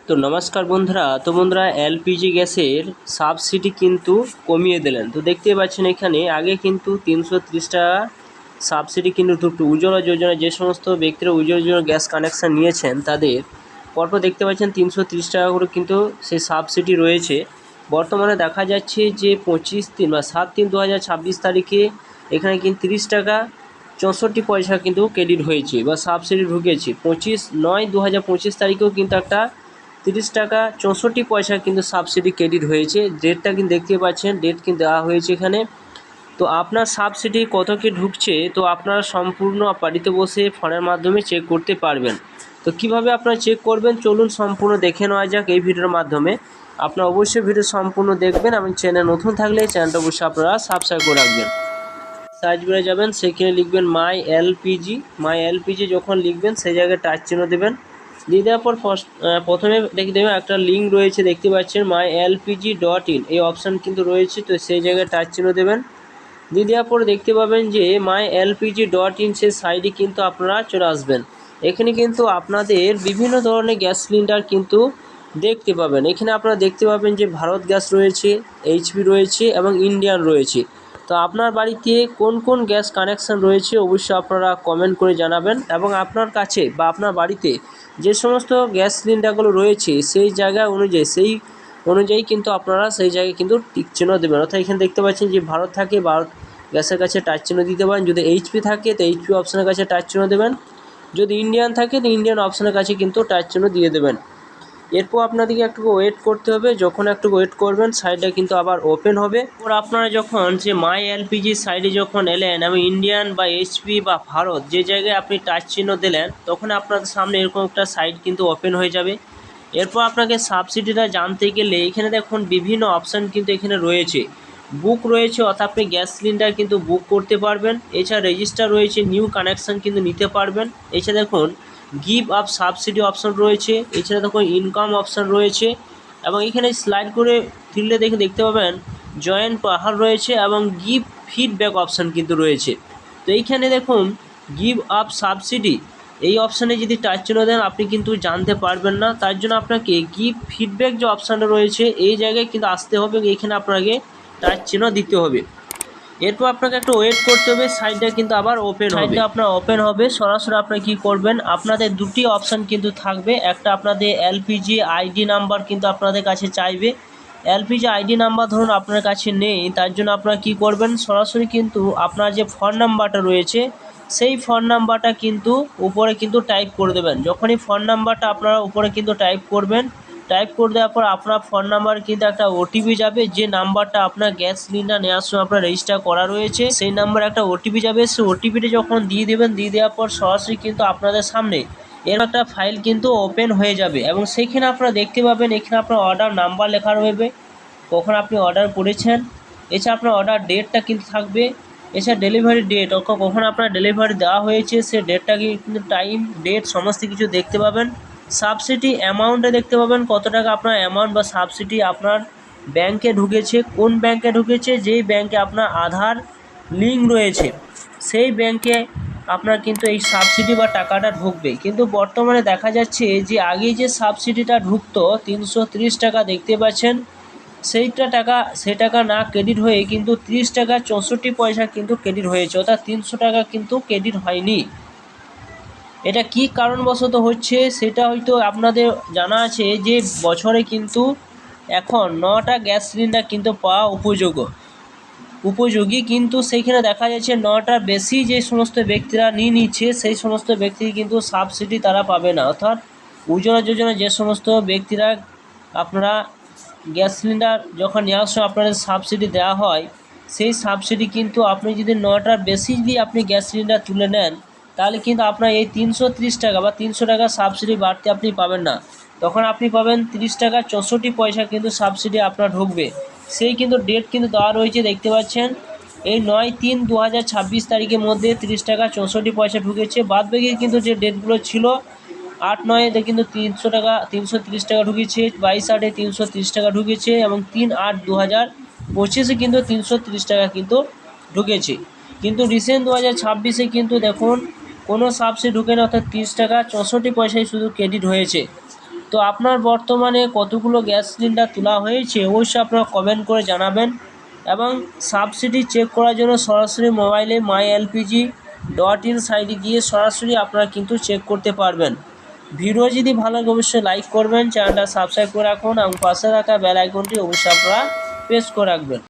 তো নমস্কার বন্ধুরা। বন্ধুরা এলপিজি গ্যাসের সাবসিডি কিন্তু কমিয়ে দিলেন। তো দেখতে পাচ্ছেন এখানে আগে কিন্তু 330 টাকা সাবসিডি কিন্তু ঢুকতো। উজ্জ্বলা যোজনা যে সমস্ত ব্যক্তিরা উজ্জ্বলা যোজনা গ্যাস কানেকশান নিয়েছেন তাদের পরপর দেখতে পাচ্ছেন 330 টাকা করে কিন্তু সেই সাবসিডি রয়েছে। বর্তমানে দেখা যাচ্ছে যে 25/3 বা 7/3/2026 তারিখে এখানে কিন্তু 30 টাকা 64 পয়সা কিন্তু ক্রেডিট হয়েছে বা সাবসিডি ঢুকেছে। 25/9/2025 তারিখেও কিন্তু একটা 30 টাকা 64 পয়সা কিন্তু সাবসিডি ক্রেডিট হয়েছে। ডেটটা কিন্তু দেখতে পাচ্ছেন, ডেট কিন্তু দেওয়া হয়েছে এখানে। তো আপনার সাবসিডি কত কি ঢুকছে তো আপনারা সম্পূর্ণ বাড়িতে বসে ফোনের মাধ্যমে চেক করতে পারবেন। তো কিভাবে আপনারা চেক করবেন চলুন সম্পূর্ণ দেখে নেওয়া যাক এই ভিডিওর মাধ্যমে। আপনারা অবশ্যই ভিডিও সম্পূর্ণ দেখবেন এবং চ্যানেল নতুন থাকলে চ্যানেলটা অবশ্যই আপনারা সাবস্ক্রাইব করে রাখবেন। সার্চ বারে যাবেন, সেখানে লিখবেন মাই এলপিজি। যখন লিখবেন সেই জায়গায় টাচ চিহ্ন দেবেন। দিয়ে দেওয়ার পর প্রথমে দেখে দেবেন একটা লিঙ্ক রয়েছে, দেখতে পাচ্ছেন mylpg.in এই অপশান কিন্তু রয়েছে। তো সেই জায়গায় টাচ চিহ্ন দেবেন। দিয়ে দেওয়ার পর দেখতে পাবেন যে mylpg.in সেই সাইডে কিন্তু আপনারা চলে আসবেন। এখানে কিন্তু আপনাদের বিভিন্ন ধরনের গ্যাস সিলিন্ডার কিন্তু দেখতে পাবেন। এখানে আপনারা দেখতে পাবেন যে ভারত গ্যাস রয়েছে, এইচপি রয়েছে এবং ইন্ডিয়ান রয়েছে। তো আপনার বাড়িতে কোন কোন গ্যাস কানেকশান রয়েছে অবশ্যই আপনারা কমেন্ট করে জানাবেন। এবং আপনার কাছে বা আপনার বাড়িতে যে সমস্ত গ্যাস সিলিন্ডারগুলো রয়েছে সেই জায়গা অনুযায়ী কিন্তু আপনারা সেই জায়গায় কিন্তু টিক চিহ্ন দেবেন। অর্থাৎ এখানে দেখতে পাচ্ছেন যে ভারত থাকে, ভারত গ্যাসের কাছে টাচ চিহ্ন দিতে পারেন। যদি এইচপি থাকে তো এইচপি অপশানের কাছে টাচ চিহ্ন দেবেন। যদি ইন্ডিয়ান থাকে তো ইন্ডিয়ান অপশানের কাছে কিন্তু টাচ চিহ্ন দিয়ে দেবেন। এরপর আপনাদেরকে একটু ওয়েট করতে হবে। যখন একটু ওয়েট করবেন সাইডটা কিন্তু আবার ওপেন হবে। ওর আপনারা যখন যে মাই এলপিজি সাইডে যখন এলেন এবং ইন্ডিয়ান বা এইচপি বা ভারত যে জায়গায় আপনি টাচ চিহ্ন দিলেন তখন আপনাদের সামনে এরকম একটা সাইড কিন্তু ওপেন হয়ে যাবে। এরপর আপনাকে সাবসিডিটা জানতে গেলে এখানে দেখুন বিভিন্ন অপশান কিন্তু এখানে রয়েছে। বুক রয়েছে, অর্থাৎ আপনি গ্যাস সিলিন্ডার কিন্তু বুক করতে পারবেন। এছাড়া রেজিস্টার রয়েছে, নিউ কানেকশান কিন্তু নিতে পারবেন। এছাড়া দেখুন গিভ আপ সাবসিডি অপশান রয়েছে। এছাড়া দেখুন ইনকাম অপশান রয়েছে এবং এখানে স্লাইড করে ফিরলে দেখতে পাবেন জয়েন পাহাড় রয়েছে এবং গিভ ফিডব্যাক অপশান কিন্তু রয়েছে। তো এইখানে দেখুন গিভ আপ সাবসিডি এই অপশানে যদি টাচ চিহ্ন দেন আপনি কিন্তু জানতে পারবেন না। তার জন্য আপনাকে গিভ ফিডব্যাক যে অপশানটা রয়েছে এই জায়গায় কিন্তু আসতে হবে, এইখানে আপনাকে টাচ চিহ্ন দিতে হবে। এরপর আপনাকে একটু ওয়েট করতে হবে, সাইডটা কিন্তু আবার ওপেন হবে। সাইডটা আপনার ওপেন হবে, সরাসরি আপনারা কী করবেন, আপনাদের দুটি অপশান কিন্তু থাকবে। একটা আপনাদের এলপিজি আইডি নাম্বার কিন্তু আপনাদের কাছে চাইবে। এলপিজি আইডি নাম্বার ধরুন আপনার কাছে নেই, তার জন্য আপনারা কী করবেন, সরাসরি কিন্তু আপনার যে ফোন নাম্বারটা রয়েছে সেই ফোন নাম্বারটা কিন্তু উপরে কিন্তু টাইপ করে দেবেন। যখনই ফোন নাম্বারটা আপনারা উপরে কিন্তু টাইপ করবেন, টাইপ করে দেওয়ার পর আপনার ফোন নাম্বার কিন্তু একটা ওটিপি যাবে। যে নাম্বারটা আপনার গ্যাস সিলিন্ডার নেওয়ার সময় আপনার রেজিস্টার করা রয়েছে সেই নাম্বারে একটা ওটিপি যাবে। সেই ওটিপিটা যখন দিয়ে দেবেন, দিয়ে দেওয়ার পর সরাসরি কিন্তু আপনাদের সামনে এর একটা ফাইল কিন্তু ওপেন হয়ে যাবে এবং সেইখানে আপনারা দেখতে পাবেন এখানে আপনার অর্ডার নাম্বার লেখা রয়েছে, কখন আপনি অর্ডার করেছেন। এছাড়া আপনার অর্ডার ডেটটা কিন্তু থাকবে। এছাড়া ডেলিভারি ডেট, কখন আপনার ডেলিভারি দেওয়া হয়েছে সেই ডেটটা কিন্তু টাইম ডেট সমস্ত কিছু দেখতে পাবেন। সাবসিডি অ্যামাউন্টে দেখতে পাবেন কত টাকা আপনার অ্যামাউন্ট বা সাবসিডি আপনার ব্যাংকে ঢুকেছে, কোন ব্যাংকে ঢুকেছে, যেই ব্যাংকে আপনার আধার লিঙ্ক রয়েছে সেই ব্যাংকে আপনার কিন্তু এই সাবসিডি বা টাকাটা ঢুকবে। কিন্তু বর্তমানে দেখা যাচ্ছে যে আগে যে সাবসিডিটা ঢুকতো 330 টাকা দেখতে পাচ্ছেন সেই টাকা না ক্রেডিট হয়ে কিন্তু 30 টাকা 64 পয়সা কিন্তু ক্রেডিট হয়েছে, অর্থাৎ 300 টাকা কিন্তু ক্রেডিট হয়নি। এটা কি কারণবশত হচ্ছে সেটা হয়তো আপনাদের জানা আছে যে বছরে কিন্তু এখন 9টা গ্যাস সিলিন্ডার কিন্তু পাওয়া উপযোগী, কিন্তু সেইখানে দেখা যাচ্ছে 9টার বেশি যে সমস্ত ব্যক্তিরা নিচ্ছে সেই সমস্ত ব্যক্তি কিন্তু সাবসিডি তারা পাবে না। অর্থাৎ উজ্জ্বলা যোজনা যে সমস্ত ব্যক্তিরা আপনারা গ্যাস সিলিন্ডার যখন নেওয়ার সময় আপনাদের সাবসিডি দেওয়া হয় সেই সাবসিডি কিন্তু আপনি যদি 9টার বেশি যদি আপনি গ্যাস সিলিন্ডার তুলে নেন তাহলে কিন্তু আপনার এই 330 টাকা বা 300 টাকা সাবসিডি বাড়তে আপনি পাবেন না। তখন আপনি পাবেন 30 টাকা 64 পয়সা কিন্তু সাবসিডি আপনার ঢুকবে। সেই কিন্তু ডেট কিন্তু দেওয়া রয়েছে, দেখতে পাচ্ছেন এই 9/3/2026 তারিখের মধ্যে 30 টাকা 64 পয়সা ঢুকেছে। বাদবাকি কিন্তু যে ডেটগুলো ছিল 8/9 কিন্তু 300 টাকা 330 টাকা ঢুকেছে, 22/8 330 টাকা ঢুকেছে এবং 3/8/2025 কিন্তু 330 টাকা কিন্তু ঢুকেছে। কিন্তু রিসেন্ট 2026 কিন্তু দেখুন কোনো সাবসিডি ঢুকে না, অর্থাৎ 30 টাকা 64 পয়সায় শুধু ক্রেডিট হয়েছে। তো আপনার বর্তমানে কতগুলো গ্যাস সিলিন্ডার তোলা হয়েছে অবশ্যই আপনারা কমেন্ট করে জানাবেন। এবং সাবসিডি চেক করার জন্য সরাসরি মোবাইলে mylpg.in সাইটে গিয়ে সরাসরি আপনারা কিন্তু চেক করতে পারবেন। ভিডিও যদি ভালো লাগে অবশ্যই লাইক করবেন, চ্যানেলটা সাবস্ক্রাইব করে রাখুন এবং পাশে থাকা বেল আইকনটি অবশ্যই আপনারা প্রেস করে রাখবেন।